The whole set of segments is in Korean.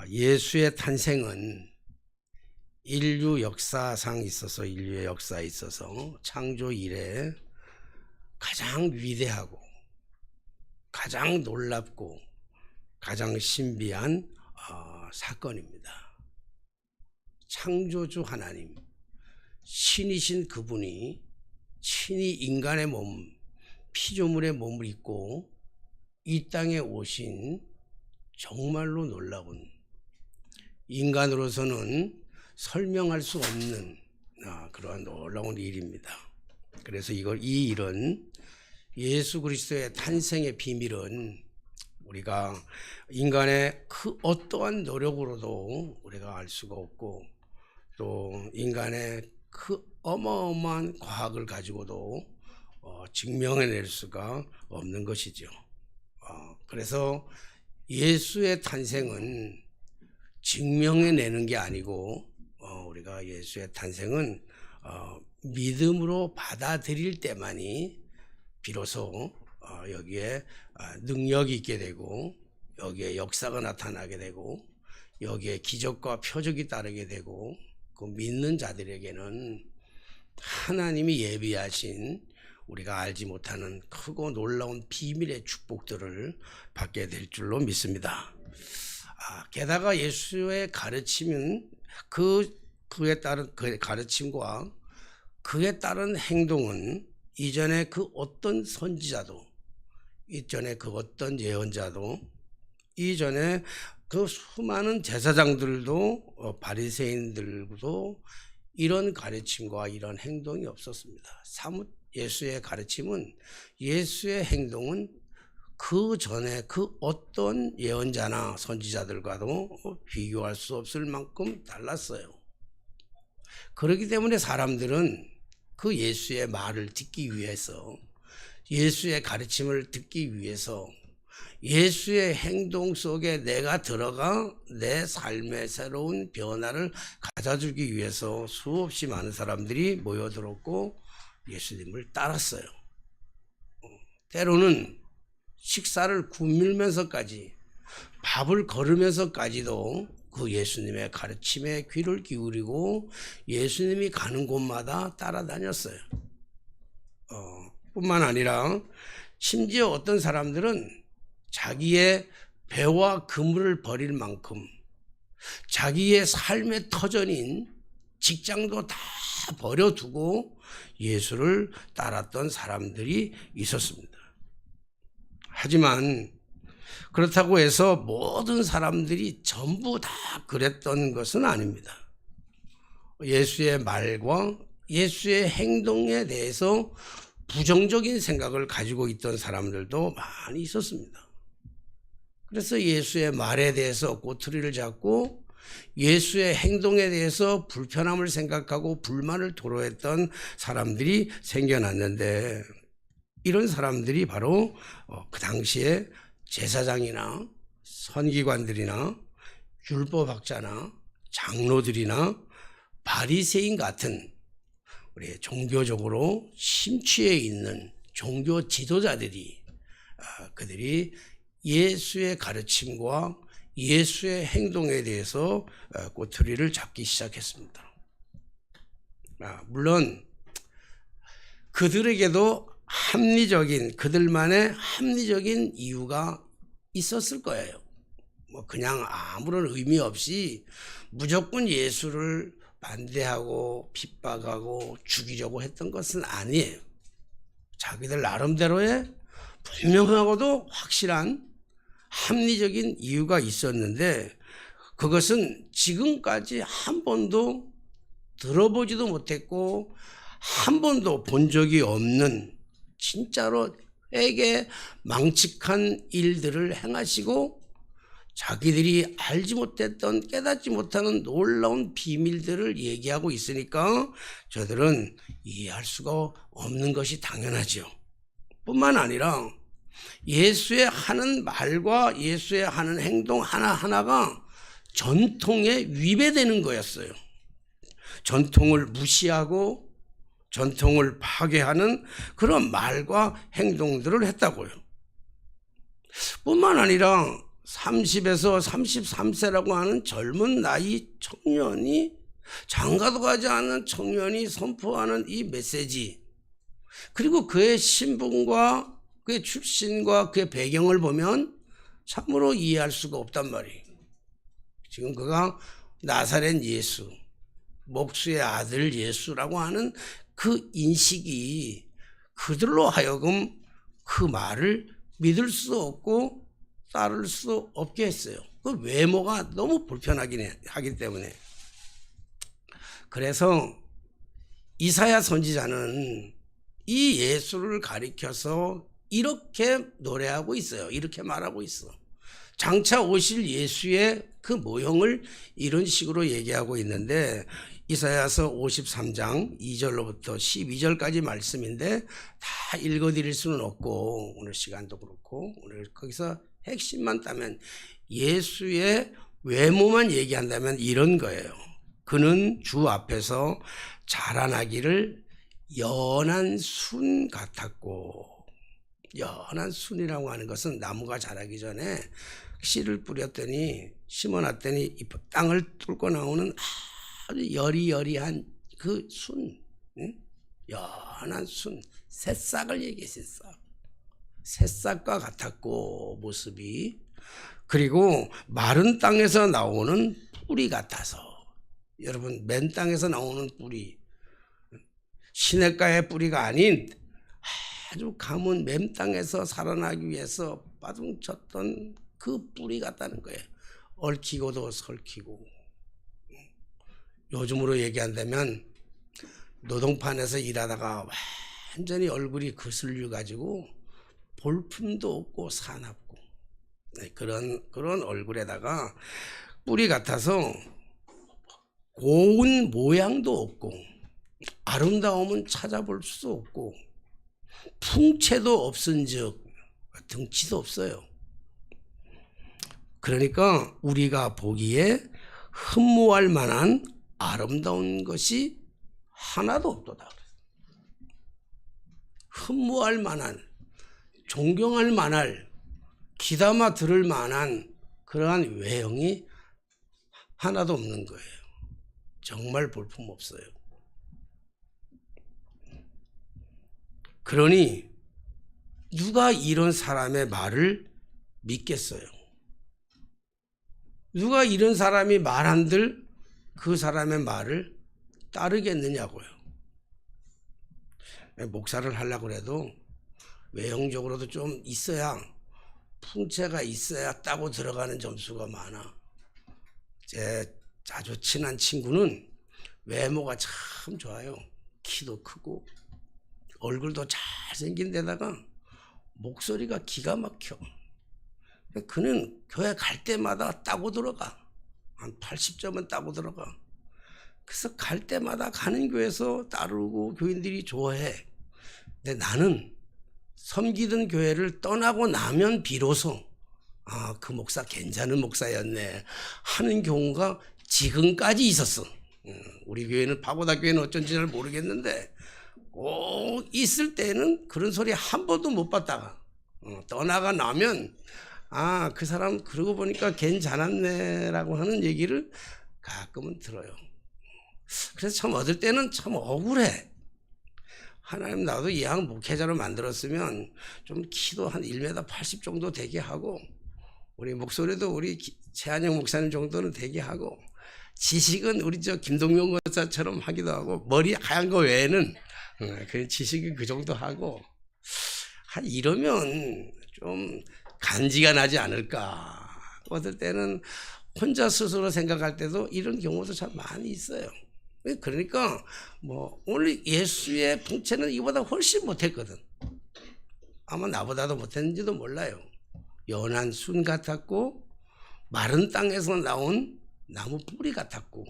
예수의 탄생은 인류의 역사에 있어서 창조 이래 가장 위대하고 가장 놀랍고 가장 신비한 사건입니다. 창조주 하나님, 신이신 그분이 친히 인간의 몸, 피조물의 몸을 입고 이 땅에 오신 정말로 놀라운, 인간으로서는 설명할 수 없는 그러한 놀라운 일입니다. 그래서 이 일은, 예수 그리스도의 탄생의 비밀은 우리가 인간의 그 어떠한 노력으로도 우리가 알 수가 없고, 또 인간의 그 어마어마한 과학을 가지고도 증명해낼 수가 없는 것이죠. 그래서 예수의 탄생은 증명해내는 게 아니고, 우리가 예수의 탄생은 믿음으로 받아들일 때만이 비로소 여기에 능력이 있게 되고, 여기에 역사가 나타나게 되고, 여기에 기적과 표적이 따르게 되고, 그 믿는 자들에게는 하나님이 예비하신 우리가 알지 못하는 크고 놀라운 비밀의 축복들을 받게 될 줄로 믿습니다. 게다가 예수의 가르침은 그에 따른 그의 가르침과 그에 따른 행동은 이전에 그 어떤 선지자도, 이전에 그 어떤 예언자도, 이전에 그 수많은 제사장들도, 바리새인들도 이런 가르침과 이런 행동이 없었습니다. 사뭇 예수의 가르침은, 예수의 행동은 그 전에 그 어떤 예언자나 선지자들과도 비교할 수 없을 만큼 달랐어요. 그렇기 때문에 사람들은 그 예수의 말을 듣기 위해서, 예수의 가르침을 듣기 위해서, 예수의 행동 속에 내가 들어가 내 삶의 새로운 변화를 가져주기 위해서 수없이 많은 사람들이 모여들었고 예수님을 따랐어요. 때로는 식사를 굶으면서까지, 밥을 걸으면서까지도 그 예수님의 가르침에 귀를 기울이고 예수님이 가는 곳마다 따라다녔어요. 뿐만 아니라 심지어 어떤 사람들은 자기의 배와 그물을 버릴 만큼 자기의 삶의 터전인 직장도 다 버려두고 예수를 따랐던 사람들이 있었습니다. 하지만 그렇다고 해서 모든 사람들이 전부 다 그랬던 것은 아닙니다. 예수의 말과 예수의 행동에 대해서 부정적인 생각을 가지고 있던 사람들도 많이 있었습니다. 그래서 예수의 말에 대해서 꼬투리를 잡고 예수의 행동에 대해서 불편함을 생각하고 불만을 토로했던 사람들이 생겨났는데, 이런 사람들이 바로 그 당시에 제사장이나 선기관들이나 율법학자나 장로들이나 바리새인 같은 우리 종교적으로 심취해 있는 종교 지도자들이, 그들이 예수의 가르침과 예수의 행동에 대해서 꼬투리를 잡기 시작했습니다. 물론 그들에게도 그들만의 합리적인 이유가 있었을 거예요. 그냥 아무런 의미 없이 무조건 예수를 반대하고 핍박하고 죽이려고 했던 것은 아니에요. 자기들 나름대로의 분명하고도 확실한 합리적인 이유가 있었는데, 그것은 지금까지 한 번도 들어보지도 못했고 한 번도 본 적이 없는, 진짜로 되게 망측한 일들을 행하시고 자기들이 알지 못했던, 깨닫지 못하는 놀라운 비밀들을 얘기하고 있으니까 저들은 이해할 수가 없는 것이 당연하죠. 뿐만 아니라 예수의 하는 말과 예수의 하는 행동 하나하나가 전통에 위배되는 거였어요. 전통을 무시하고 전통을 파괴하는 그런 말과 행동들을 했다고요. 뿐만 아니라 30에서 33세라고 하는 젊은 나이 청년이, 장가도 가지 않은 청년이 선포하는 이 메시지, 그리고 그의 신분과 그의 출신과 그의 배경을 보면 참으로 이해할 수가 없단 말이에요. 지금 그가 나사렛 예수, 목수의 아들 예수라고 하는 그 인식이 그들로 하여금 그 말을 믿을 수 없고 따를 수 없게 했어요. 그 외모가 너무 불편하기 때문에. 그래서 이사야 선지자는 이 예수를 가리켜서 이렇게 노래하고 있어요. 이렇게 말하고 있어. 장차 오실 예수의 그 모형을 이런 식으로 얘기하고 있는데, 이사야서 53장 2절로부터 12절까지 말씀인데 다 읽어드릴 수는 없고, 오늘 시간도 그렇고, 오늘 거기서 핵심만 따면, 예수의 외모만 얘기한다면 이런 거예요. 그는 주 앞에서 자라나기를 연한 순 같았고, 연한 순이라고 하는 것은 나무가 자라기 전에 씨를 뿌렸더니, 심어놨더니 이 땅을 뚫고 나오는 아주 여리여리한 그 순, 응? 연한 순, 새싹을 얘기했어요. 새싹과 같았고 모습이, 그리고 마른 땅에서 나오는 뿌리 같아서. 여러분, 맨 땅에서 나오는 뿌리, 시냇가의 뿌리가 아닌 아주 가문 맨 땅에서 살아나기 위해서 빠둥쳤던 그 뿌리 같다는 거예요. 얽히고도 설키고. 요즘으로 얘기한다면 노동판에서 일하다가 완전히 얼굴이 그슬려 가지고 볼품도 없고 사납고, 그런 얼굴에다가 뿌리 같아서 고운 모양도 없고, 아름다움은 찾아볼 수 없고, 풍채도 없은즉 덩치도 없어요. 그러니까 우리가 보기에 흠모할 만한 아름다운 것이 하나도 없도다. 흠모할 만한, 존경할 만할, 귀담아 들을 만한 그러한 외형이 하나도 없는 거예요. 정말 볼품 없어요. 그러니 누가 이런 사람의 말을 믿겠어요? 누가 이런 사람이 말한들 그 사람의 말을 따르겠느냐고요. 목사를 하려고 해도 외형적으로도 좀 있어야, 풍채가 있어야 따고 들어가는 점수가 많아. 제 아주 친한 친구는 외모가 참 좋아요. 키도 크고 얼굴도 잘생긴 데다가 목소리가 기가 막혀. 그는 교회 갈 때마다 따고 들어가. 한 80점은 따고 들어가. 그래서 갈 때마다 가는 교회에서 따르고 교인들이 좋아해. 근데 나는 섬기던 교회를 떠나고 나면 비로소 그 목사 괜찮은 목사였네 하는 경우가 지금까지 있었어. 우리 교회는, 파고다 교회는 어쩐지 잘 모르겠는데 꼭 있을 때는 그런 소리 한 번도 못 봤다가 떠나가 나면 그 사람 그러고 보니까 괜찮았네 라고 하는 얘기를 가끔은 들어요. 그래서 참 어떨 때는 참 억울해. 하나님, 나도 이 양 목회자로 만들었으면 좀 키도 한 1m 80 정도 되게 하고, 우리 목소리도 우리 최한영 목사님 정도는 되게 하고, 지식은 우리 김동명 목사처럼 하기도 하고, 머리 하얀 거 외에는 그 지식은 그 정도 하고, 이러면 좀 간지가 나지 않을까. 어떨 때는 혼자 스스로 생각할 때도 이런 경우도 참 많이 있어요. 그러니까 오늘 예수의 풍채는 이보다 훨씬 못했거든. 아마 나보다도 못했는지도 몰라요. 연한 순 같았고, 마른 땅에서 나온 나무 뿌리 같았고,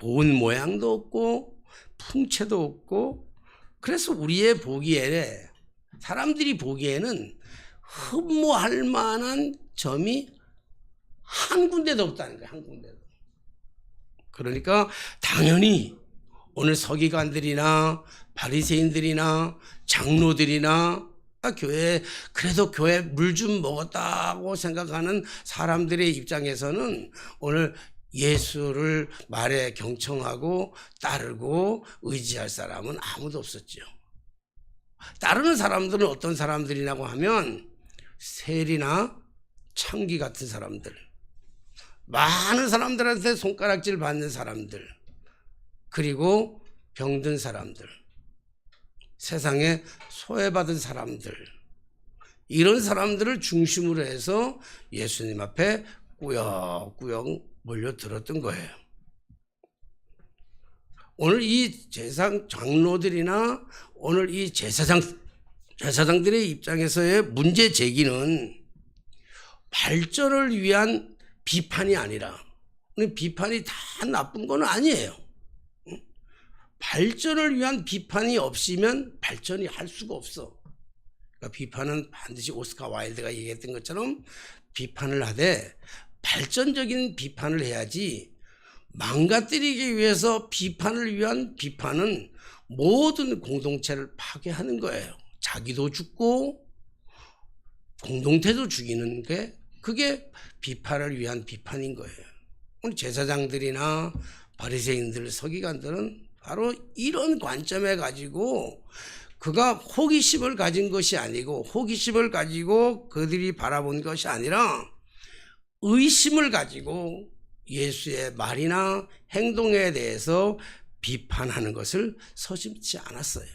고운 모양도 없고 풍채도 없고, 그래서 우리의 보기에, 사람들이 보기에는 흠모할 만한 점이 한 군데도 없다는 거야. 한 군데도. 그러니까 당연히 오늘 서기관들이나 바리새인들이나 장로들이나 그래도 교회 물 좀 먹었다고 생각하는 사람들의 입장에서는 오늘 예수를 말에 경청하고 따르고 의지할 사람은 아무도 없었죠. 따르는 사람들은 어떤 사람들이라고 하면 세리나 창기 같은 사람들, 많은 사람들한테 손가락질 받는 사람들, 그리고 병든 사람들, 세상에 소외받은 사람들, 이런 사람들을 중심으로 해서 예수님 앞에 꾸역꾸역 몰려들었던 거예요. 오늘 이 제사 장로들이나 오늘 이 제사장들의 입장에서의 문제 제기는 발전을 위한 비판이 아니라, 비판이 다 나쁜 건 아니에요. 발전을 위한 비판이 없으면 발전이 할 수가 없어. 그러니까 비판은 반드시 오스카 와일드가 얘기했던 것처럼 비판을 하되 발전적인 비판을 해야지, 망가뜨리기 위해서 비판을 위한 비판은 모든 공동체를 파괴하는 거예요. 자기도 죽고 공동체도 죽이는 게 그게 비판을 위한 비판인 거예요. 오늘 제사장들이나 바리새인들, 서기관들은 바로 이런 관점에 가지고 그가 호기심을 가진 것이 아니고, 호기심을 가지고 그들이 바라본 것이 아니라 의심을 가지고 예수의 말이나 행동에 대해서 비판하는 것을 서슴지 않았어요.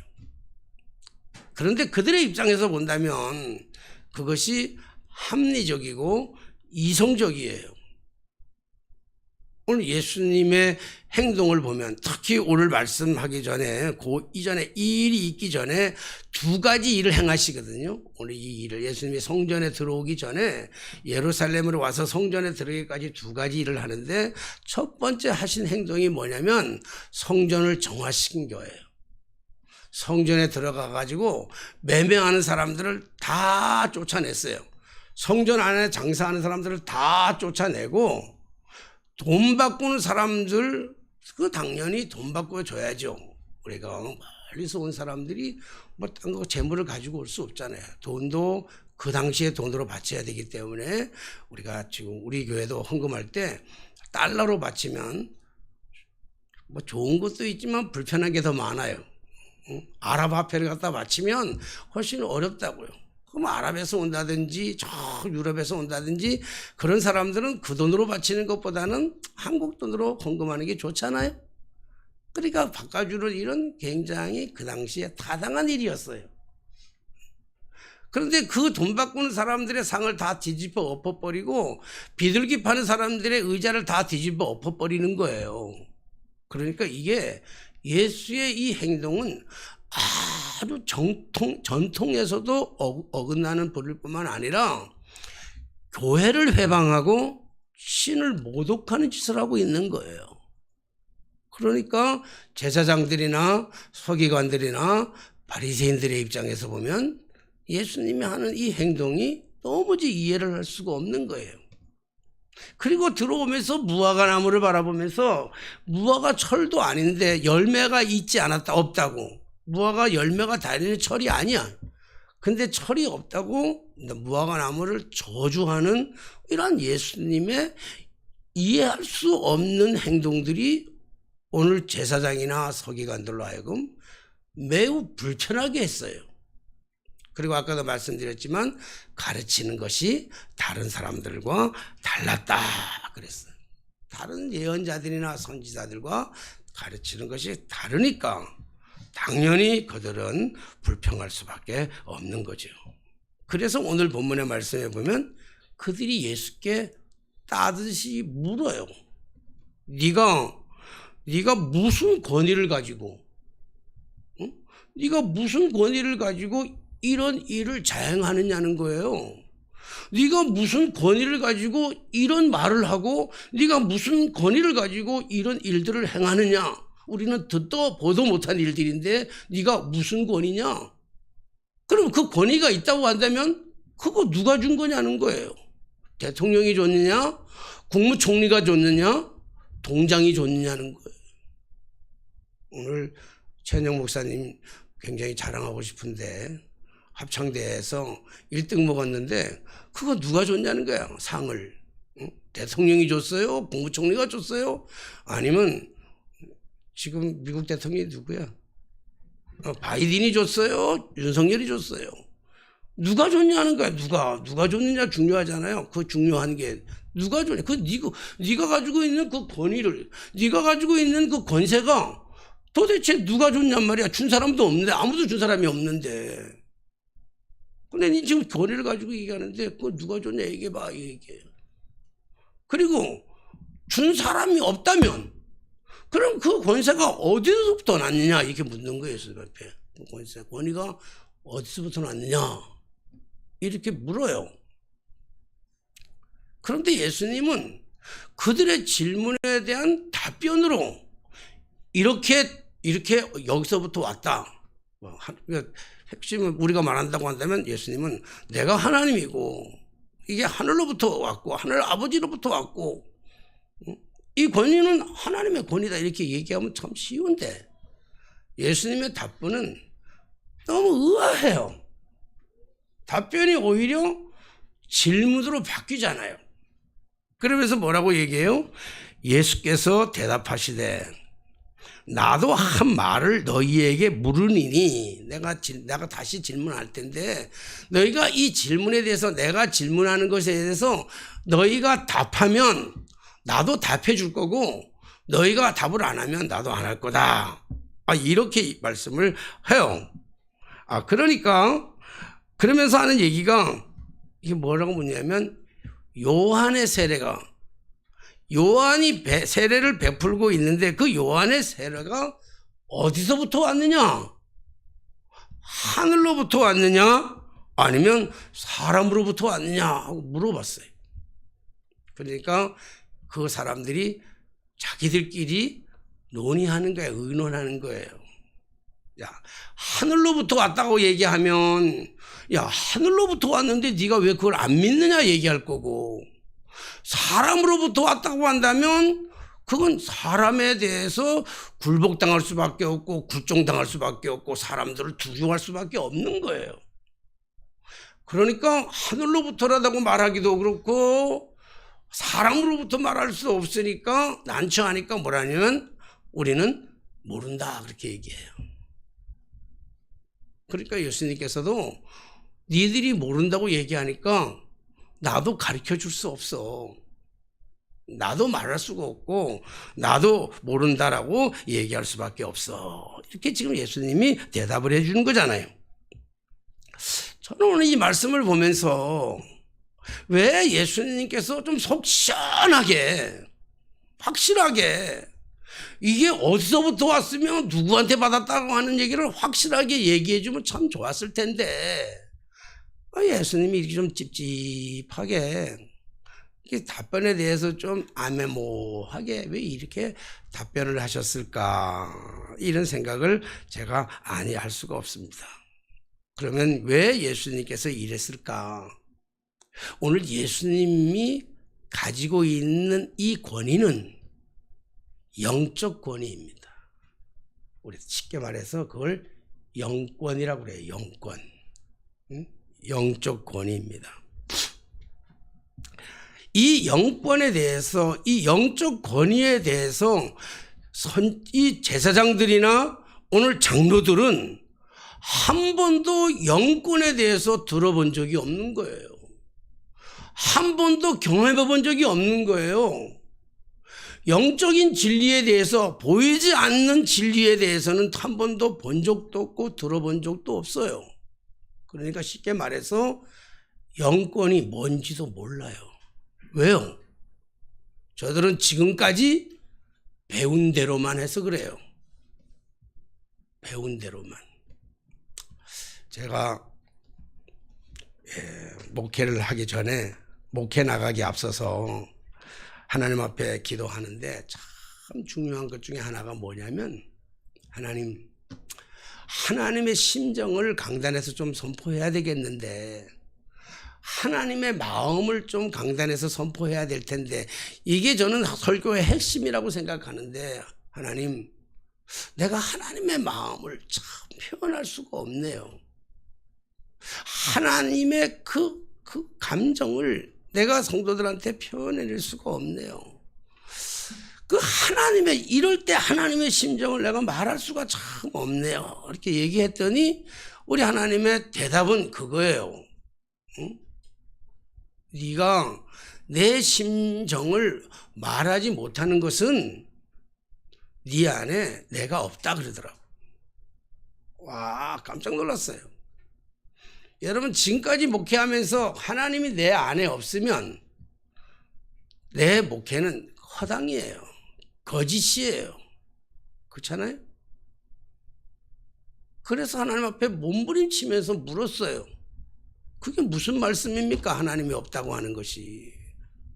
그런데 그들의 입장에서 본다면 그것이 합리적이고 이성적이에요. 오늘 예수님의 행동을 보면, 특히 오늘 말씀하기 전에 이전에 이 일이 있기 전에 두 가지 일을 행하시거든요. 오늘 이 일을, 예수님이 성전에 들어오기 전에 예루살렘으로 와서 성전에 들어오기까지 두 가지 일을 하는데, 첫 번째 하신 행동이 뭐냐면 성전을 정화시킨 거예요. 성전에 들어가 가지고 매매하는 사람들을 다 쫓아냈어요. 성전 안에 장사하는 사람들을 다 쫓아내고, 돈 바꾸는 사람들, 그 당연히 돈 바꿔 줘야죠. 우리가 멀리서 온 사람들이 뭐 딴 거 재물을 가지고 올 수 없잖아요. 돈도 그 당시에 돈으로 바쳐야 되기 때문에, 우리가 지금 우리 교회도 헌금할 때 달러로 바치면 뭐 좋은 것도 있지만 불편한 게 더 많아요. 아랍 화폐를 갖다 바치면 훨씬 어렵다고요. 그럼 아랍에서 온다든지 저 유럽에서 온다든지 그런 사람들은 그 돈으로 바치는 것보다는 한국 돈으로 헌금하는 게 좋잖아요. 그러니까 바꿔주는 일은 굉장히 그 당시에 타당한 일이었어요. 그런데 그 돈 바꾸는 사람들의 상을 다 뒤집어 엎어버리고 비둘기 파는 사람들의 의자를 다 뒤집어 엎어버리는 거예요. 그러니까 이게 예수의 이 행동은 아주 전통에서도 어긋나는 버릴 뿐만 아니라 교회를 회방하고 신을 모독하는 짓을 하고 있는 거예요. 그러니까 제사장들이나 서기관들이나 바리새인들의 입장에서 보면 예수님이 하는 이 행동이 도무지 이해를 할 수가 없는 거예요. 그리고 들어오면서 무화과 나무를 바라보면서, 무화과 철도 아닌데 열매가 있지 않았다, 없다고. 무화과 열매가 달리는 철이 아니야. 근데 철이 없다고 무화과 나무를 저주하는 이런 예수님의 이해할 수 없는 행동들이 오늘 제사장이나 서기관들로 하여금 매우 불편하게 했어요. 그리고 아까도 말씀드렸지만 가르치는 것이 다른 사람들과 달랐다 그랬어요. 다른 예언자들이나 선지자들과 가르치는 것이 다르니까 당연히 그들은 불평할 수밖에 없는 거죠. 그래서 오늘 본문의 말씀에 보면 그들이 예수께 따듯이 물어요. 네가 무슨 권위를 가지고, 응? 네가 무슨 권위를 가지고 이런 일을 자행하느냐는 거예요. 네가 무슨 권위를 가지고 이런 말을 하고, 네가 무슨 권위를 가지고 이런 일들을 행하느냐. 우리는 듣도 보도 못한 일들인데 네가 무슨 권위냐. 그럼 그 권위가 있다고 한다면 그거 누가 준 거냐는 거예요. 대통령이 줬느냐, 국무총리가 줬느냐, 동장이 줬느냐는 거예요. 오늘 최은영 목사님 굉장히 자랑하고 싶은데 합창대에서 1등 먹었는데 그거 누가 줬냐는 거야, 상을. 응? 대통령이 줬어요? 국무총리가 줬어요? 아니면 지금 미국 대통령이 누구야? 바이든이 줬어요? 윤석열이 줬어요? 누가 줬냐는 거야. 누가 줬느냐 중요하잖아요. 그 중요한 게 누가 줬냐. 그 네가 가지고 있는 그 권위를, 네가 가지고 있는 그 권세가 도대체 누가 줬냔 말이야. 준 사람도 없는데, 아무도 준 사람이 없는데. 근데 니 지금 권위를 가지고 얘기하는데 그거 누가 줬냐 얘기해봐, 얘기해. 그리고 준 사람이 없다면 그럼 그 권세가 어디서부터 났느냐 이렇게 묻는 거예요. 예수님 앞에. 그 권위가 어디서부터 났느냐 이렇게 물어요. 그런데 예수님은 그들의 질문에 대한 답변으로 이렇게 여기서부터 왔다. 핵심은 우리가 말한다고 한다면 예수님은 내가 하나님이고 이게 하늘로부터 왔고 하늘 아버지로부터 왔고 이 권위는 하나님의 권위다 이렇게 얘기하면 참 쉬운데 예수님의 답변은 너무 의아해요. 답변이 오히려 질문으로 바뀌잖아요. 그러면서 뭐라고 얘기해요? 예수께서 대답하시되 나도 한 말을 너희에게 물으니니 내가 다시 질문할 텐데 너희가 이 질문에 대해서 내가 질문하는 것에 대해서 너희가 답하면 나도 답해 줄 거고 너희가 답을 안 하면 나도 안 할 거다. 이렇게 말씀을 해요. 그러니까 그러면서 하는 얘기가 이게 뭐라고 묻냐면 요한의 세례가 요한이 세례를 베풀고 있는데 그 요한의 세례가 어디서부터 왔느냐? 하늘로부터 왔느냐? 아니면 사람으로부터 왔느냐? 하고 물어봤어요. 그러니까 그 사람들이 자기들끼리 논의하는 거예요. 의논하는 거예요. 야, 하늘로부터 왔다고 얘기하면 야, 하늘로부터 왔는데 네가 왜 그걸 안 믿느냐 얘기할 거고 사람으로부터 왔다고 한다면 그건 사람에 대해서 굴복당할 수밖에 없고 굴종당할 수밖에 없고 사람들을 두려워할 수밖에 없는 거예요. 그러니까 하늘로부터라고 말하기도 그렇고 사람으로부터 말할 수 없으니까 난처하니까 뭐라냐면 우리는 모른다 그렇게 얘기해요. 그러니까 예수님께서도 니들이 모른다고 얘기하니까 나도 가르쳐 줄 수 없어. 나도 말할 수가 없고 나도 모른다라고 얘기할 수밖에 없어. 이렇게 지금 예수님이 대답을 해 주는 거잖아요. 저는 오늘 이 말씀을 보면서 왜 예수님께서 좀 속 시원하게 확실하게 이게 어디서부터 왔으면 누구한테 받았다고 하는 얘기를 확실하게 얘기해 주면 참 좋았을 텐데 예수님이 이렇게 좀 찝찝하게 답변에 대해서 좀 애매모호하게 왜 이렇게 답변을 하셨을까 이런 생각을 제가 할 수가 없습니다. 그러면 왜 예수님께서 이랬을까? 오늘 예수님이 가지고 있는 이 권위는 영적 권위입니다. 우리 쉽게 말해서 그걸 영권이라고 그래요. 영권. 영적 권위입니다. 이 영권에 대해서 이 영적 권위에 대해서 이 제사장들이나 오늘 장로들은 한 번도 영권에 대해서 들어본 적이 없는 거예요. 한 번도 경험해 본 적이 없는 거예요. 영적인 진리에 대해서 보이지 않는 진리에 대해서는 한 번도 본 적도 없고 들어본 적도 없어요. 그러니까 쉽게 말해서 영권이 뭔지도 몰라요. 왜요? 저들은 지금까지 배운 대로만 해서 그래요. 배운 대로만. 제가 목회를 하기 전에 목회 나가기 앞서서 하나님 앞에 기도하는데 참 중요한 것 중에 하나가 뭐냐면 하나님의 심정을 강단에서 좀 선포해야 되겠는데 하나님의 마음을 좀 강단에서 선포해야 될 텐데 이게 저는 설교의 핵심이라고 생각하는데 하나님 내가 하나님의 마음을 참 표현할 수가 없네요. 하나님의 그 감정을 내가 성도들한테 표현해낼 수가 없네요. 그 하나님의, 이럴 때 하나님의 심정을 내가 말할 수가 참 없네요. 이렇게 얘기했더니 우리 하나님의 대답은 그거예요. 응? 네가 내 심정을 말하지 못하는 것은 네 안에 내가 없다 그러더라고. 와, 깜짝 놀랐어요. 여러분, 지금까지 목회하면서 하나님이 내 안에 없으면 내 목회는 허당이에요. 거짓이에요. 그렇잖아요? 그래서 하나님 앞에 몸부림치면서 물었어요. 그게 무슨 말씀입니까? 하나님이 없다고 하는 것이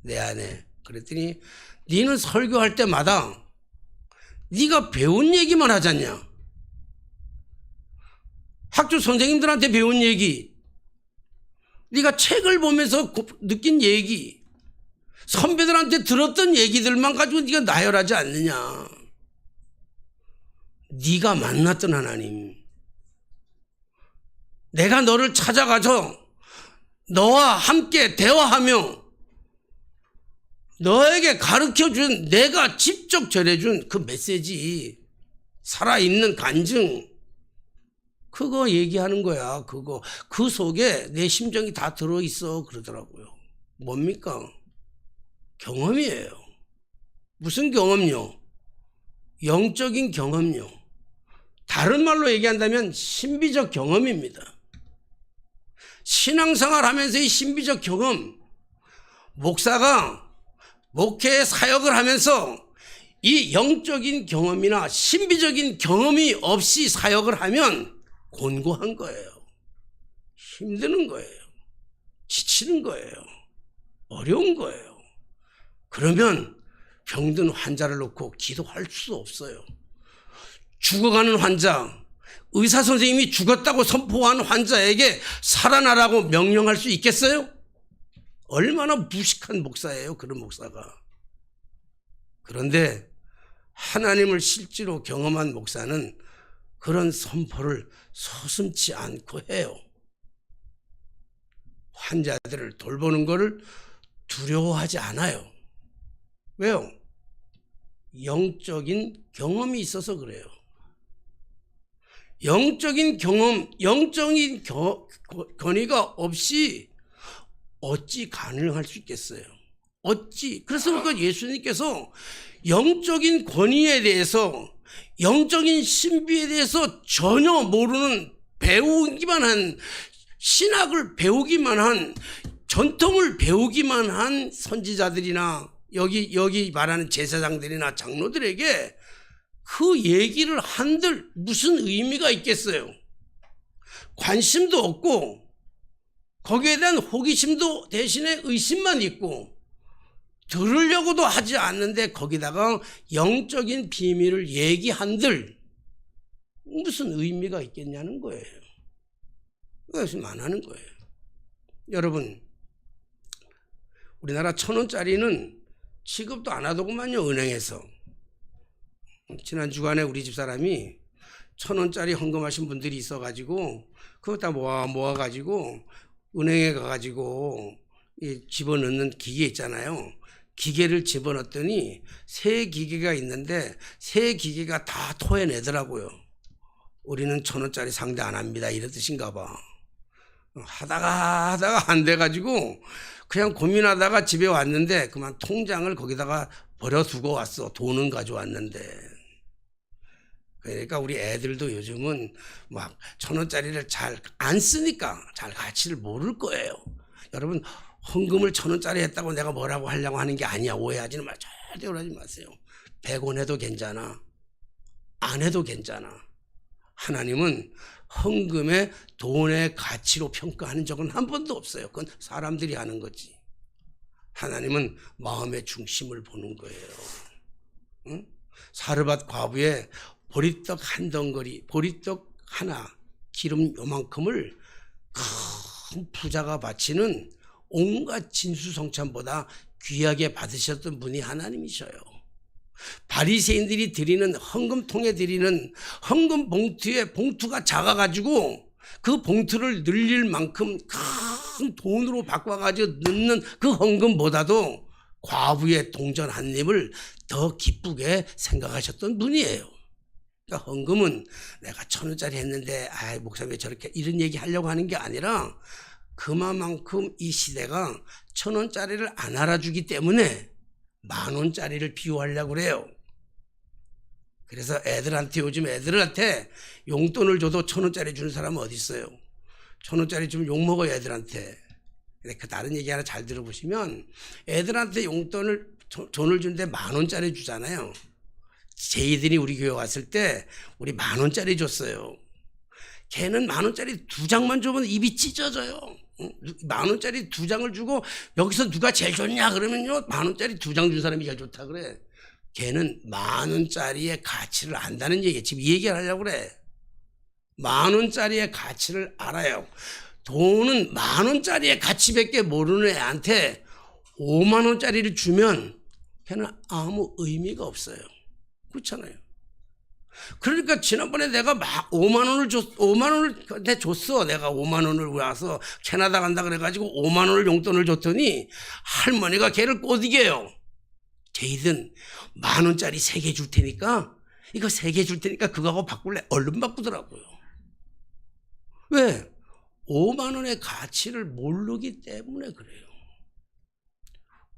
내 안에. 그랬더니 너는 설교할 때마다 네가 배운 얘기만 하잖냐. 학교 선생님들한테 배운 얘기, 네가 책을 보면서 느낀 얘기, 선배들한테 들었던 얘기들만 가지고 네가 나열하지 않느냐. 네가 만났던 하나님, 내가 너를 찾아가서 너와 함께 대화하며 너에게 가르쳐준, 내가 직접 전해준 그 메시지, 살아있는 간증, 그거 얘기하는 거야. 그거, 그 속에 내 심정이 다 들어있어 그러더라고요. 뭡니까? 경험이에요. 무슨 경험요? 영적인 경험요. 다른 말로 얘기한다면 신비적 경험입니다. 신앙생활 하면서의 신비적 경험, 목사가 목회 사역을 하면서 이 영적인 경험이나 신비적인 경험이 없이 사역을 하면 곤고한 거예요. 힘드는 거예요. 지치는 거예요. 어려운 거예요. 그러면 병든 환자를 놓고 기도할 수 없어요. 죽어가는 환자, 의사 선생님이 죽었다고 선포한 환자에게 살아나라고 명령할 수 있겠어요? 얼마나 무식한 목사예요, 그런 목사가. 그런데 하나님을 실제로 경험한 목사는 그런 선포를 서슴지 않고 해요. 환자들을 돌보는 것을 두려워하지 않아요. 왜요? 영적인 경험이 있어서 그래요. 영적인 경험, 영적인 권위가 없이 어찌 가능할 수 있겠어요? 어찌? 그래서 그러니까 예수님께서 영적인 권위에 대해서, 영적인 신비에 대해서 전혀 모르는, 배우기만 한, 신학을 배우기만 한, 전통을 배우기만 한 선지자들이나 여기 말하는 제사장들이나 장로들에게 그 얘기를 한들 무슨 의미가 있겠어요? 관심도 없고 거기에 대한 호기심도 대신에 의심만 있고 들으려고도 하지 않는데 거기다가 영적인 비밀을 얘기한들 무슨 의미가 있겠냐는 거예요. 그것을 안 하는 거예요. 여러분, 우리나라 1,000원짜리는 취급도 안 하더구만요, 은행에서. 지난 주간에 우리 집사람이 1,000원짜리 헌금하신 분들이 있어가지고 그거 다 모아가지고 은행에 가가지고 집어넣는 기계 있잖아요. 기계를 집어넣었더니 세 기계가 있는데 세 기계가 다 토해내더라고요. 우리는 1,000원짜리 상대 안 합니다, 이런 뜻인가 봐. 하다가 안 돼가지고 그냥 고민하다가 집에 왔는데 그만 통장을 거기다가 버려두고 왔어. 돈은 가져왔는데. 그러니까 우리 애들도 요즘은 막 1,000원짜리를 잘 안 쓰니까 잘 가치를 모를 거예요. 여러분, 헌금을 1,000원짜리 했다고 내가 뭐라고 하려고 하는 게 아니야. 오해하지는 마. 절대 오해하지 마세요. 100원 해도 괜찮아. 안 해도 괜찮아. 하나님은 헌금의 돈의 가치로 평가하는 적은 한 번도 없어요. 그건 사람들이 하는 거지. 하나님은 마음의 중심을 보는 거예요. 응? 사르밧 과부의 보리떡 한 덩어리, 보리떡 하나, 기름 요만큼을 큰 부자가 바치는 온갖 진수성찬보다 귀하게 받으셨던 분이 하나님이셔요. 바리새인들이 드리는 헌금통에 드리는 헌금 봉투에 봉투가 작아가지고 그 봉투를 늘릴 만큼 큰 돈으로 바꿔가지고 넣는 그 헌금보다도 과부의 동전 한 입을 더 기쁘게 생각하셨던 분이에요. 그러니까 헌금은 내가 1,000원짜리 했는데 목사님 왜 저렇게 이런 얘기 하려고 하는 게 아니라 그만큼 이 시대가 1,000원짜리를 안 알아주기 때문에 10,000원짜리를 비유하려고 그래요. 그래서 애들한테 요즘 애들한테 용돈을 줘도 1,000원짜리 주는 사람은 어디 있어요? 1,000원짜리 주면 욕먹어요 애들한테. 근데 그 다른 얘기 하나 잘 들어보시면 애들한테 용돈을 돈을 주는데 10,000원짜리 주잖아요. 제이들이 우리 교회 왔을 때 우리 10,000원짜리 줬어요. 걔는 10,000원짜리 2장만 주면 입이 찢어져요. 10,000원짜리 2장을 주고 여기서 누가 제일 좋냐 그러면요 10,000원짜리 2장 준 사람이 제일 좋다 그래. 걔는 10,000원짜리의 가치를 안다는 얘기예요. 지금 이 얘기를 하려고 그래. 10,000원짜리의 가치를 알아요. 돈은 10,000원짜리의 가치밖에 모르는 애한테 50,000원짜리를 주면 걔는 아무 의미가 없어요. 그렇잖아요. 그러니까 지난번에 내가 막 5만 원을 내 줬어. 내가 5만 원을 와서 캐나다 간다 그래가지고 5만 원을 용돈을 줬더니 할머니가 걔를 꼬드겨요. 제이든 10,000원짜리 3개 줄 테니까 이거 3개 줄 테니까 그거하고 바꿀래? 얼른 바꾸더라고요. 왜? 5만 원의 가치를 모르기 때문에 그래요.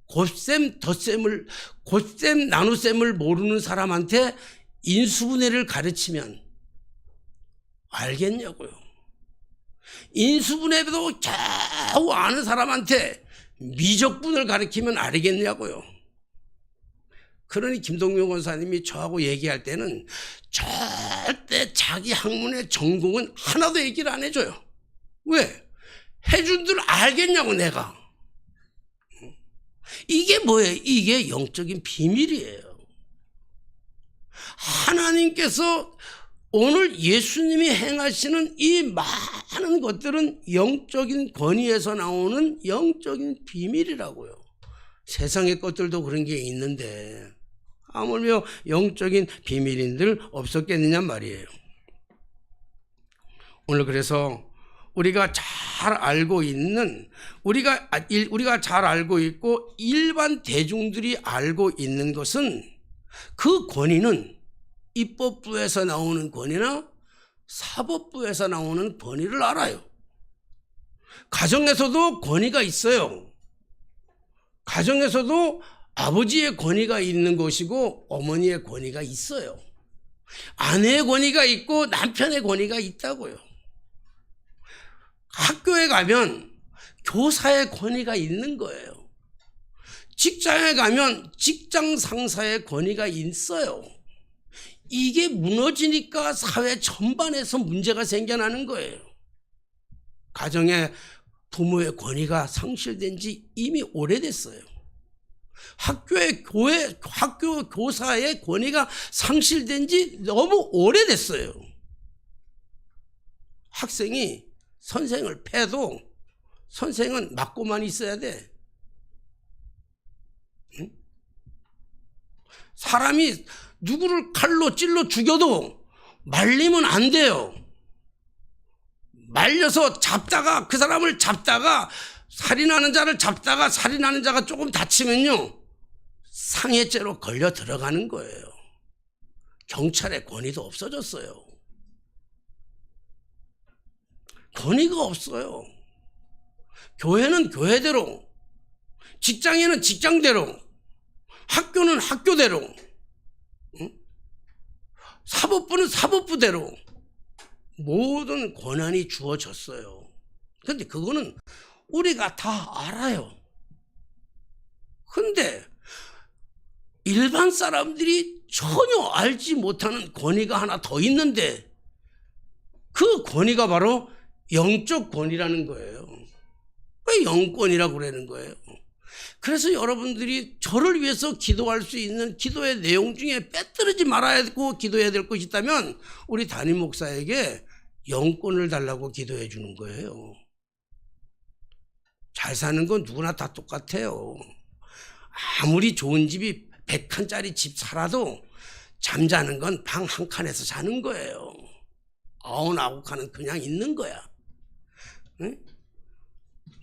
곱셈 덧셈을 곱셈 나눗셈을 모르는 사람한테 인수분해를 가르치면 알겠냐고요. 인수분해도 겨우 아는 사람한테 미적분을 가르치면 알겠냐고요. 그러니 김동명 권사님이 저하고 얘기할 때는 절대 자기 학문의 전공은 하나도 얘기를 안 해줘요. 왜? 해준 줄 알겠냐고 내가. 이게 뭐예요? 이게 영적인 비밀이에요. 하나님께서 오늘 예수님이 행하시는 이 많은 것들은 영적인 권위에서 나오는 영적인 비밀이라고요. 세상의 것들도 그런 게 있는데 하물며 영적인 비밀인들 없었겠느냐 말이에요. 오늘 그래서 우리가 잘 알고 있는 우리가 잘 알고 있고 일반 대중들이 알고 있는 것은 그 권위는 입법부에서 나오는 권위나 사법부에서 나오는 권위를 알아요. 가정에서도 권위가 있어요. 가정에서도 아버지의 권위가 있는 것이고 어머니의 권위가 있어요. 아내의 권위가 있고 남편의 권위가 있다고요. 학교에 가면 교사의 권위가 있는 거예요. 직장에 가면 직장 상사의 권위가 있어요. 이게 무너지니까 사회 전반에서 문제가 생겨나는 거예요. 가정에 부모의 권위가 상실된 지 이미 오래됐어요. 학교 교사의 권위가 상실된 지 너무 오래됐어요. 학생이 선생을 패도 선생은 맞고만 있어야 돼. 응? 사람이 누구를 칼로 찔러 죽여도 말리면 안 돼요. 말려서 잡다가 그 사람을 잡다가 살인하는 자를 잡다가 살인하는 자가 조금 다치면요 상해죄로 걸려 들어가는 거예요. 경찰의 권위도 없어졌어요. 권위가 없어요. 교회는 교회대로, 직장에는 직장대로, 학교는 학교대로, 사법부는 사법부대로 모든 권한이 주어졌어요. 그런데 그거는 우리가 다 알아요. 근데 일반 사람들이 전혀 알지 못하는 권위가 하나 더 있는데 그 권위가 바로 영적 권위라는 거예요. 왜 영권이라고 그러는 거예요? 그래서 여러분들이 저를 위해서 기도할 수 있는 기도의 내용 중에 빼뜨리지 말아야 되고 기도해야 될 것이 있다면 우리 담임 목사에게 영권을 달라고 기도해 주는 거예요. 잘 사는 건 누구나 다 똑같아요. 아무리 좋은 집이 100칸짜리 집 살아도 잠자는 건 방 한 칸에서 자는 거예요. 아웃아웃하는 그냥 있는 거야. 응?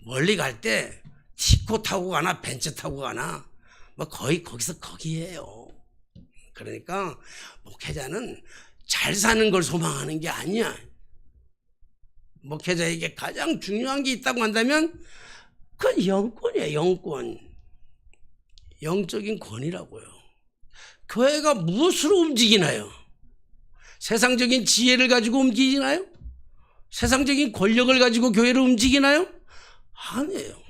멀리 갈 때 티코 타고 가나 벤츠 타고 가나 뭐 거의 거기서 거기에요. 그러니까 목회자는 잘 사는 걸 소망하는 게 아니야. 목회자에게 가장 중요한 게 있다고 한다면 그건 영권이에요. 영권. 영적인 권위라고요. 교회가 무엇으로 움직이나요? 세상적인 지혜를 가지고 움직이나요? 세상적인 권력을 가지고 교회를 움직이나요? 아니에요.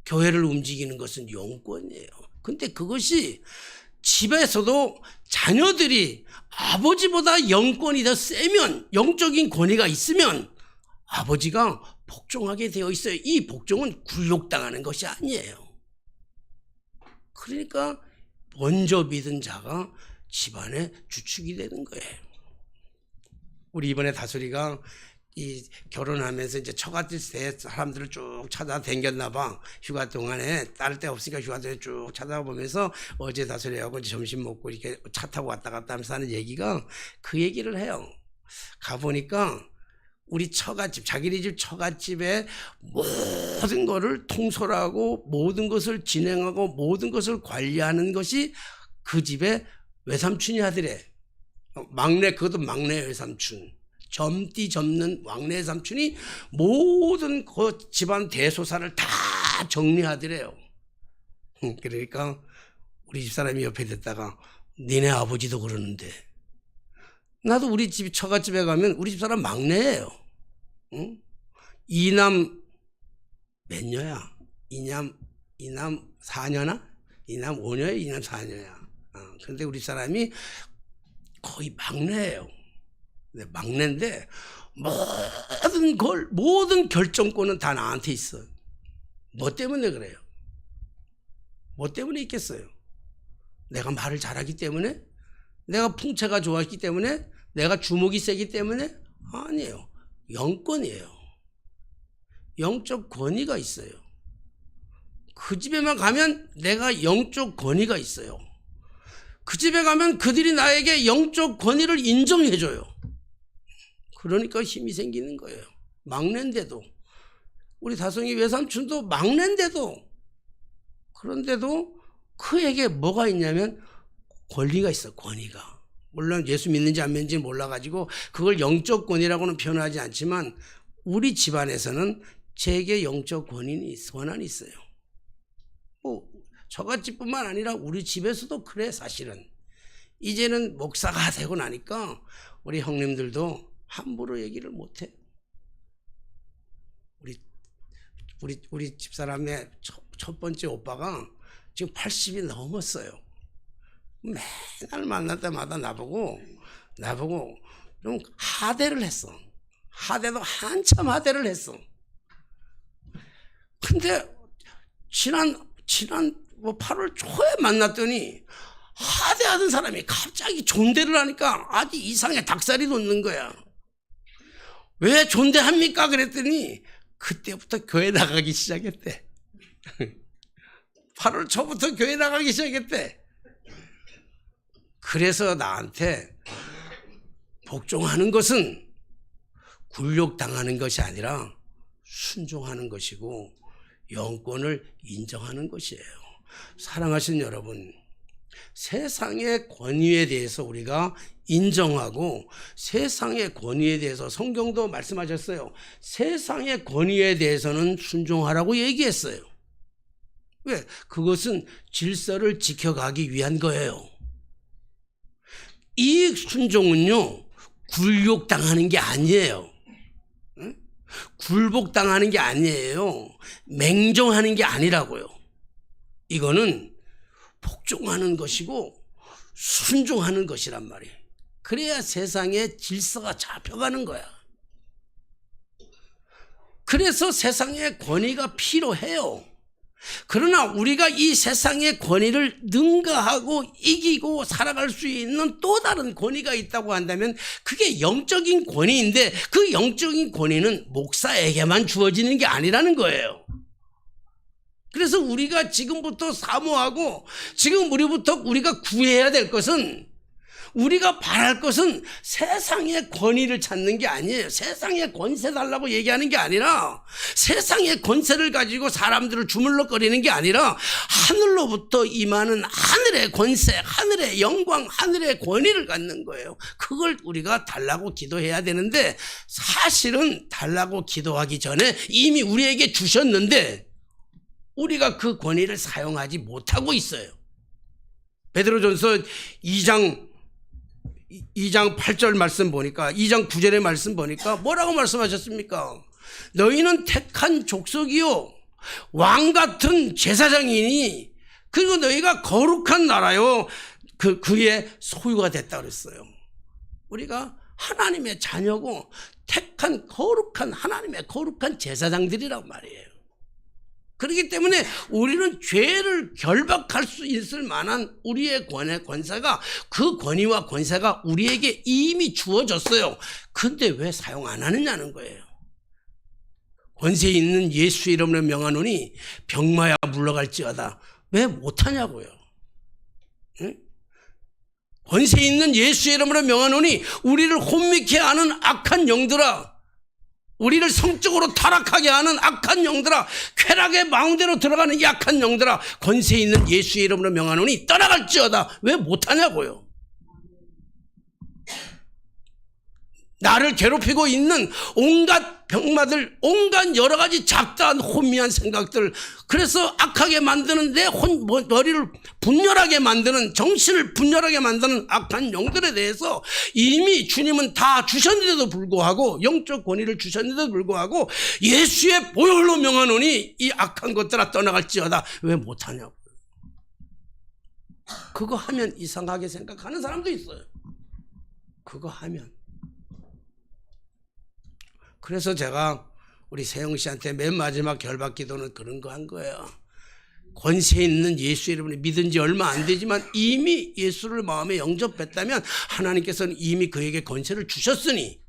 교회를 움직이는 것은 영권이에요. 근데 그것이 집에서도 자녀들이 아버지보다 영권이 더 세면, 영적인 권위가 있으면 아버지가 복종하게 되어 있어요. 이 복종은 굴욕당하는 것이 아니에요. 그러니까 먼저 믿은 자가 집안의 주축이 되는 거예요. 우리 이번에 다솔이가 이 결혼하면서 이제 처갓집 때 사람들을 쭉 찾아다녔나 봐. 휴가 동안에 딸 때 없으니까 휴가 동안에 쭉 찾아보면서 어제 다솔이하고 점심 먹고 이렇게 차 타고 왔다 갔다 하면서 하는 얘기가 그 얘기를 해요. 가보니까 우리 처갓집, 자기네 집 처갓집에 모든 거를 통솔하고 모든 것을 진행하고 모든 것을 관리하는 것이 그 집의 외삼촌이 하더래. 막내, 그것도 막내 외삼촌. 점띠 접는 막내 외삼촌이 모든 그 집안 대소사를 다 정리하더래요. 그러니까 우리 집사람이 옆에 됐다가 니네 아버지도 그러는데 나도 우리 집 처갓집에 가면 우리 집사람 막내예요. 응? 이남 몇 녀야? 이남 4녀나? 이남 5녀야? 이남 4녀야? 그런데 우리 사람이 거의 막내예요. 막내인데 모든 결정권은 다 나한테 있어. 뭐 때문에 그래요? 뭐 때문에 있겠어요? 내가 말을 잘하기 때문에? 내가 풍채가 좋았기 때문에? 내가 주목이 세기 때문에? 아니에요. 영권이에요. 영적 권위가 있어요. 그 집에만 가면 내가 영적 권위가 있어요. 그 집에 가면 그들이 나에게 영적 권위를 인정해줘요. 그러니까 힘이 생기는 거예요. 막내인데도. 우리 다송이 외삼촌도 막내인데도. 그런데도 그에게 뭐가 있냐면 권리가 있어. 권위가. 물론 예수 믿는지 안 믿는지 몰라가지고 그걸 영적 권위라고는 표현하지 않지만 우리 집안에서는 제게 영적 권한이 있어요. 처갓집뿐만 아니라 우리 집에서도 그래. 사실은 이제는 목사가 되고 나니까 우리 형님들도 함부로 얘기를 못해. 우리 집사람의 첫 번째 오빠가 지금 80이 넘었어요. 맨날 만날 때마다 나보고 좀 하대를 했어. 하대도 한참 하대를 했어. 근데 지난 8월 초에 만났더니 하대하던 사람이 갑자기 존대를 하니까 아주 이상해. 닭살이 돋는 거야. 왜 존대합니까? 그랬더니 그때부터 교회 나가기 시작했대. 8월 초부터 교회 나가기 시작했대. 그래서 나한테 복종하는 것은 굴욕당하는 것이 아니라 순종하는 것이고 영권을 인정하는 것이에요. 사랑하시는 여러분, 세상의 권위에 대해서 우리가 인정하고 세상의 권위에 대해서 성경도 말씀하셨어요. 세상의 권위에 대해서는 순종하라고 얘기했어요. 왜? 그것은 질서를 지켜가기 위한 거예요. 이 순종은요, 굴욕당하는 게 아니에요. 응? 굴복당하는 게 아니에요. 맹종하는 게 아니라고요. 이거는 복종하는 것이고 순종하는 것이란 말이에요. 그래야 세상의 질서가 잡혀가는 거야. 그래서 세상의 권위가 필요해요. 그러나 우리가 이 세상의 권위를 능가하고 이기고 살아갈 수 있는 또 다른 권위가 있다고 한다면 그게 영적인 권위인데 그 영적인 권위는 목사에게만 주어지는 게 아니라는 거예요. 그래서 우리가 지금부터 사모하고 지금 우리가 구해야 될 것은 우리가 바랄 것은 세상의 권위를 찾는 게 아니에요. 세상의 권세 달라고 얘기하는 게 아니라, 세상의 권세를 가지고 사람들을 주물럭거리는 게 아니라, 하늘로부터 임하는 하늘의 권세, 하늘의 영광, 하늘의 권위를 갖는 거예요. 그걸 우리가 달라고 기도해야 되는데, 사실은 달라고 기도하기 전에 이미 우리에게 주셨는데 우리가 그 권위를 사용하지 못하고 있어요. 베드로전서 2장 8절 말씀 보니까, 2장 9절의 말씀 보니까 뭐라고 말씀하셨습니까? 너희는 택한 족속이요 왕 같은 제사장이니 그리고 너희가 거룩한 나라요 그의 소유가 됐다 그랬어요. 우리가 하나님의 자녀고 택한 거룩한 하나님의 거룩한 제사장들이란 말이에요. 그렇기 때문에 우리는 죄를 결박할 수 있을 만한 우리의 권세가, 그 권위와 권세가 우리에게 이미 주어졌어요. 근데 왜 사용 안 하느냐는 거예요. 권세 있는 예수 이름으로 명하노니 병마야 물러갈지어다. 왜 못하냐고요. 응? 권세 있는 예수 이름으로 명하노니 우리를 혼미케 하는 악한 영들아, 우리를 성적으로 타락하게 하는 악한 영들아, 쾌락의 마음대로 들어가는 약한 영들아, 권세 있는 예수 이름으로 명하노니 떠나갈지어다. 왜 못하냐고요. 나를 괴롭히고 있는 온갖 병마들, 온갖 여러 가지 잡다한 혼미한 생각들, 그래서 악하게 만드는 내 머리를 분열하게 만드는, 정신을 분열하게 만드는 악한 영들에 대해서 이미 주님은 다 주셨는데도 불구하고, 영적 권위를 주셨는데도 불구하고 예수의 보혈로 명하노니 이 악한 것들아 떠나갈지어다. 왜 못하냐고. 그거 하면 이상하게 생각하는 사람도 있어요. 그거 하면. 그래서 제가 우리 세영 씨한테 맨 마지막 결박 기도는 그런 거 한 거예요. 권세 있는 예수 이름을 믿은 지 얼마 안 되지만 이미 예수를 마음에 영접했다면 하나님께서는 이미 그에게 권세를 주셨으니,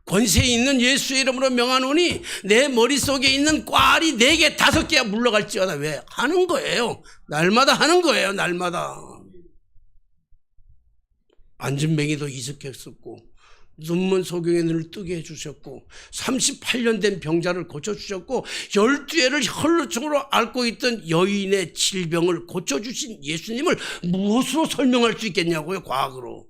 권세 있는 예수 이름으로 명하노니 내 머릿속에 있는 꽈리 4개 5개가 물러갈지어다. 왜? 하는 거예요. 날마다 하는 거예요. 날마다. 안진뱅이도 이식했었고, 눈먼 소경의 눈을 뜨게 해주셨고, 38년 된 병자를 고쳐주셨고, 12해를 혈루증으로 앓고 있던 여인의 질병을 고쳐주신 예수님을 무엇으로 설명할 수 있겠냐고요. 과학으로.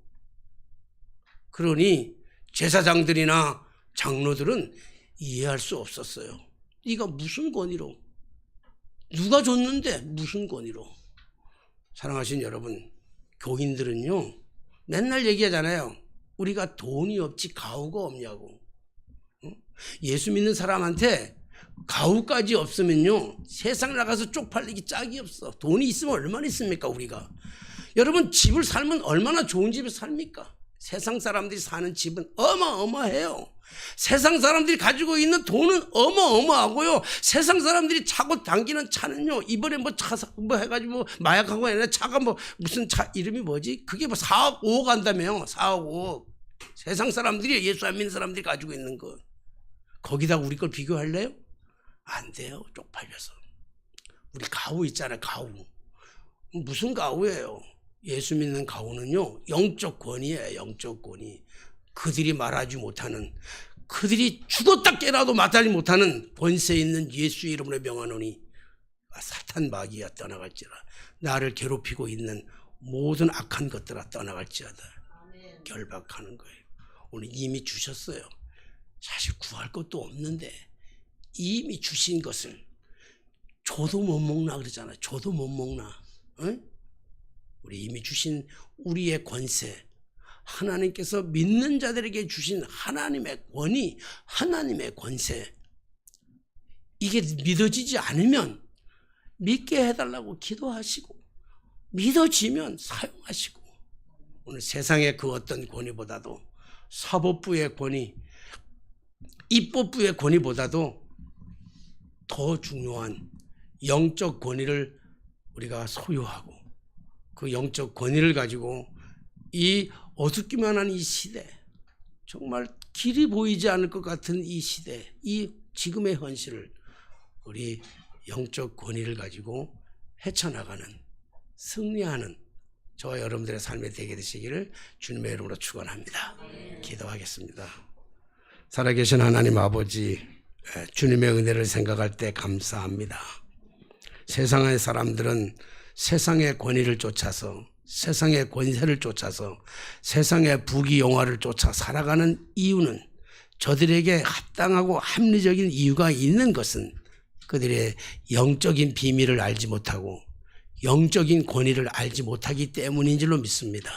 그러니 제사장들이나 장로들은 이해할 수 없었어요. 네가 무슨 권위로, 누가 줬는데 무슨 권위로. 사랑하신 여러분, 교인들은요 맨날 얘기하잖아요. 우리가 돈이 없지 가우가 없냐고. 예수 믿는 사람한테 가우까지 없으면요 세상 나가서 쪽팔리기 짝이 없어. 돈이 있으면 얼마나 있습니까 우리가. 여러분, 집을 살면 얼마나 좋은 집에 삽니까? 세상 사람들이 사는 집은 어마어마해요. 세상 사람들이 가지고 있는 돈은 어마어마하고요. 세상 사람들이 차고 당기는 차는요, 이번에 뭐 해가지고 마약하고 아니라 차가 무슨 차 이름이 뭐지? 그게 4억 5억 한다며요. 4억 5억. 세상 사람들이, 예수 안 믿는 사람들이 가지고 있는 거. 거기다 우리 걸 비교할래요? 안 돼요. 쪽팔려서. 우리 가우 있잖아요. 가우. 무슨 가우예요? 예수 믿는 가우는요 영적 권위예요. 영적 권위. 그들이 말하지 못하는, 그들이 죽었다 깨라도 마다하지 못하는 권세 있는 예수 이름으로 명하노니 사탄 마귀야 떠나갈지라. 나를 괴롭히고 있는 모든 악한 것들아 떠나갈지어다. 결박하는 거예요. 오늘 이미 주셨어요. 사실 구할 것도 없는데 이미 주신 것을 줘도 못 먹나 그러잖아요. 줘도 못 먹나. 응? 우리 이미 주신 우리의 권세, 하나님께서 믿는 자들에게 주신 하나님의 권위, 하나님의 권세, 이게 믿어지지 않으면 믿게 해달라고 기도하시고, 믿어지면 사용하시고. 오늘 세상의 그 어떤 권위보다도, 사법부의 권위, 입법부의 권위보다도 더 중요한 영적 권위를 우리가 소유하고, 그 영적 권위를 가지고 이 어둡기만 한 이 시대, 정말 길이 보이지 않을 것 같은 이 시대, 이 지금의 현실을 우리 영적 권위를 가지고 헤쳐나가는, 승리하는 저와 여러분들의 삶에 되게 되시기를 주님의 이름으로 축원합니다. 기도하겠습니다. 살아계신 하나님 아버지, 주님의 은혜를 생각할 때 감사합니다. 세상의 사람들은 세상의 권위를 쫓아서, 세상의 권세를 쫓아서, 세상의 부귀영화를 쫓아 살아가는 이유는, 저들에게 합당하고 합리적인 이유가 있는 것은 그들의 영적인 비밀을 알지 못하고 영적인 권위를 알지 못하기 때문인 줄로 믿습니다.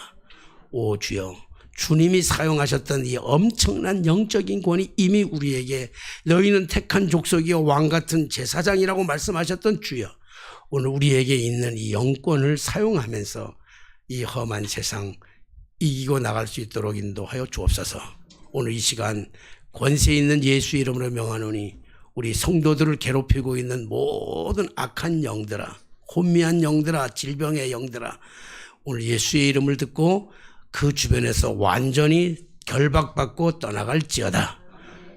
오 주여, 주님이 사용하셨던 이 엄청난 영적인 권위, 이미 우리에게 너희는 택한 족속이요 왕같은 제사장이라고 말씀하셨던 주여, 오늘 우리에게 있는 이 영권을 사용하면서 이 험한 세상 이기고 나갈 수 있도록 인도하여 주옵소서. 오늘 이 시간 권세 있는 예수 이름으로 명하노니 우리 성도들을 괴롭히고 있는 모든 악한 영들아, 혼미한 영들아, 질병의 영들아, 오늘 예수의 이름을 듣고 그 주변에서 완전히 결박받고 떠나갈지어다.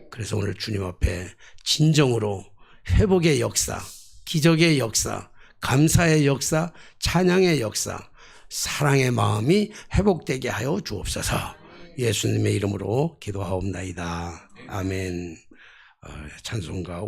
그래서 오늘 주님 앞에 진정으로 회복의 역사, 기적의 역사, 감사의 역사, 찬양의 역사, 사랑의 마음이 회복되게 하여 주옵소서. 예수님의 이름으로 기도하옵나이다. 아멘. 찬송가